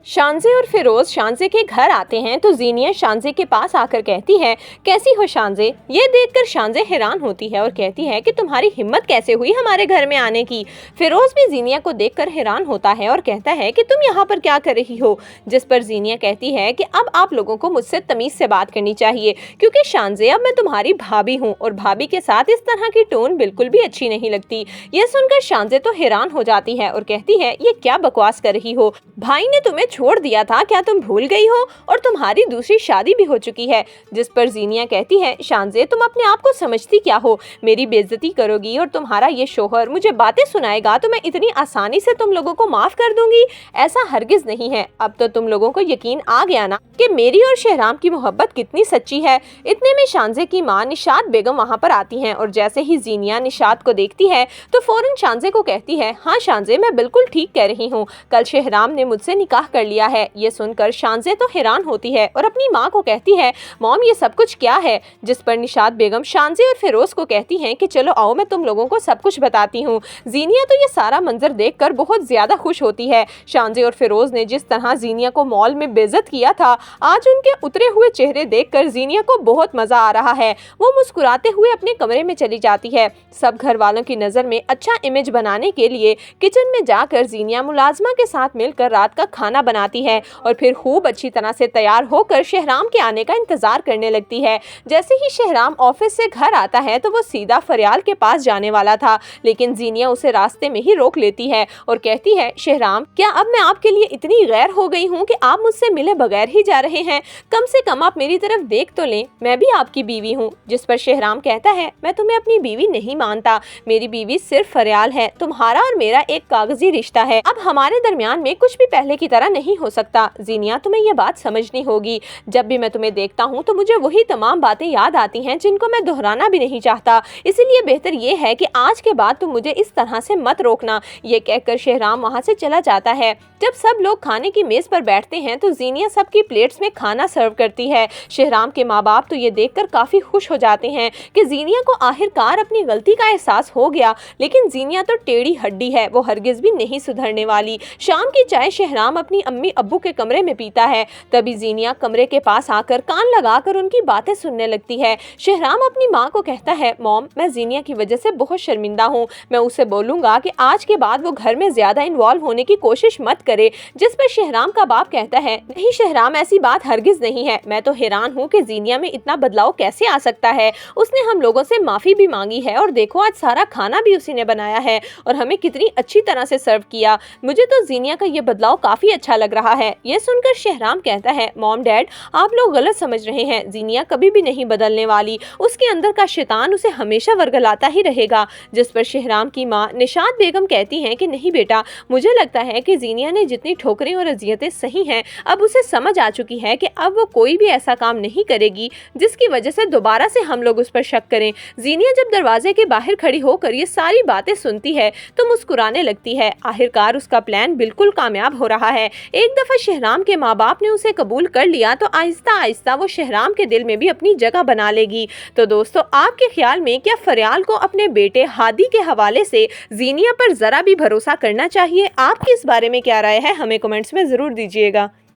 शानज़े और फिरोज शानज़े के घर आते हैं तो ज़ीनिया शानज़े के पास आकर कहती है, कैसी हो शानज़े। ये देखकर शानज़े हैरान होती है और कहती है कि तुम्हारी हिम्मत कैसे हुई हमारे घर में आने की। फिरोज भी ज़ीनिया को देखकर हैरान होता है और कहता है कि तुम यहाँ पर क्या कर रही हो। जिस पर ज़ीनिया कहती है कि अब आप लोगों को मुझसे तमीज़ से बात करनी चाहिए, क्योंकि शानज़े अब मैं तुम्हारी भाभी हूँ और भाभी के साथ इस तरह की टोन बिल्कुल भी अच्छी नहीं लगती। ये सुनकर शानज़े तो हैरान हो जाती है और कहती है, ये क्या बकवास कर रही हो, भाई ने तुम्हें छोड़ दिया था, क्या तुम भूल गई हो, और तुम्हारी दूसरी शादी भी हो चुकी है। जिस पर ज़ीनिया कहती है, शानज़े तुम अपने आप को समझती क्या हो, मेरी बेइज्जती करोगी और तुम्हारा ये शोहर मुझे बातें सुनाएगा तो मैं इतनी आसानी से तुम लोगों को माफ कर दूंगी। ऐसा हरगिज नहीं है। अब तो तुम लोगों को यकीन आ गया ना कि मेरी और शहराम की मोहब्बत कितनी सच्ची है। इतने में शानज़े की माँ निशात बेगम वहाँ पर आती हैं और जैसे ही ज़ीनिया निशात को देखती है तो फौरन शानज़े को कहती है, हाँ शानज़े मैं बिल्कुल ठीक कह रही हूँ, कल शहराम ने मुझसे निकाह कर लिया है। ये सुनकर शानज़े तो हैरान होती है और अपनी माँ को कहती है, मॉम ये सब कुछ क्या है। जिस पर निशात बेगम शानज़े और फिरोज को कहती हैं कि चलो आओ मैं तुम लोगों को सब कुछ बताती हूँ। ज़ीनिया तो ये सारा मंजर देखकर बहुत ज्यादा खुश होती है। शानज़े और फिरोज ने जिस तरह ज़ीनिया को मॉल में बेइज्जत किया था, आज उनके उतरे हुए चेहरे देखकर ज़ीनिया को बहुत मजा आ रहा है। वो मुस्कुराते हुए अपने कमरे में चली जाती है। सब घर वालों की नजर में अच्छा इमेज बनाने के लिए किचन में जाकर ज़ीनिया मुलाजमा के साथ मिलकर रात का खाना बनाती है और फिर खूब अच्छी तरह से तैयार होकर शहराम के आने का इंतजार करने लगती है। जैसे ही शहराम ऑफिस से घर आता है तो वो सीधा फरियाल के पास जाने वाला था, लेकिन ज़ीनिया उसे रास्ते में ही रोक लेती है और कहती है, शहराम क्या अब मैं आपके लिए इतनी गैर हो गई हूँ कि आप मुझसे मिले बगैर ही जा रहे हैं। कम से कम आप मेरी तरफ देख तो लें, मैं भी आपकी बीवी हूँ। जिस पर शहराम कहता है, मैं तुम्हें अपनी बीवी नहीं मानता, मेरी बीवी सिर्फ फरियाल है, तुम्हारा और मेरा एक कागजी रिश्ता है, अब हमारे दरमियान में कुछ भी पहले की तरह नहीं हो सकता। ज़ीनिया तुम्हें ये बात समझनी होगी, जब भी मैं तुम्हें देखता हूँ तो मुझे वही तमाम बातें याद आती हैं जिनको मैं दोहराना भी नहीं चाहता, इसीलिए बेहतर ये है कि आज के बाद तुम मुझे इस तरह से मत रोकना। ये कहकर शहराम वहाँ से चला जाता है। जब सब लोग खाने की मेज पर बैठते हैं तो ज़ीनिया सबकी प्लेट्स में खाना सर्व करती है। शहराम के माँ बाप तो ये देखकर काफी खुश हो जाते हैं कि ज़ीनिया को आखिरकार अपनी गलती का एहसास हो गया, लेकिन ज़ीनिया तो टेढ़ी हड्डी है, वो हरगिज भी नहीं सुधरने वाली। शाम की चाय शहराम अपनी अम्मी अब्बू के कमरे में पीता है। तभी ज़ीनिया कमरे के पास आकर कान लगाकर उनकी बातें सुनने लगती है। शहराम अपनी माँ को कहता है, मॉम मैं ज़ीनिया की वजह से बहुत शर्मिंदा हूँ, मैं उसे बोलूंगा कि आज के बाद वो घर में ज्यादा इन्वॉल्व होने की कोशिश मत करे। जिस पर शहराम का बाप कहता है, नहीं शहराम ऐसी बात हरगिज नहीं है, मैं तो हैरान हूँ कि ज़ीनिया में इतना बदलाव कैसे आ सकता है। उसने हम लोगों से माफी भी मांगी है और देखो आज सारा खाना भी उसी ने बनाया है और हमें कितनी अच्छी तरह से सर्व किया। मुझे तो ज़ीनिया का ये बदलाव काफी अच्छा लग रहा है। ये सुनकर शहराम कहता है, मॉम डैड आप लोग गलत समझ रहे हैं, ज़ीनिया कभी भी नहीं बदलने वाली, उसके अंदर का शैतान उसे हमेशा वर्गलाता ही रहेगा। जिस पर शहराम की माँ निशात बेगम कहती हैं कि नहीं बेटा, मुझे लगता है कि ज़ीनिया ने जितनी ठोकरें और अजियतें सही हैं, अब उसे समझ आ चुकी है कि अब वो कोई भी ऐसा काम नहीं करेगी जिसकी वजह से दोबारा से हम लोग उस पर शक करें। ज़ीनिया जब दरवाजे के बाहर खड़ी होकर ये सारी बातें सुनती है तो मुस्कुराने लगती है। आखिरकार उसका प्लान बिल्कुल कामयाब हो रहा है। एक दफा शहराम के माँ बाप ने उसे कबूल कर लिया तो आहिस्ता आहिस्ता वो शहराम के दिल में भी अपनी जगह बना लेगी। तो दोस्तों आपके ख्याल में क्या फरियाल को अपने बेटे हादी के हवाले से ज़ीनिया पर जरा भी भरोसा करना चाहिए? आपकी इस बारे में क्या राय है, हमें कमेंट्स में जरूर दीजिएगा।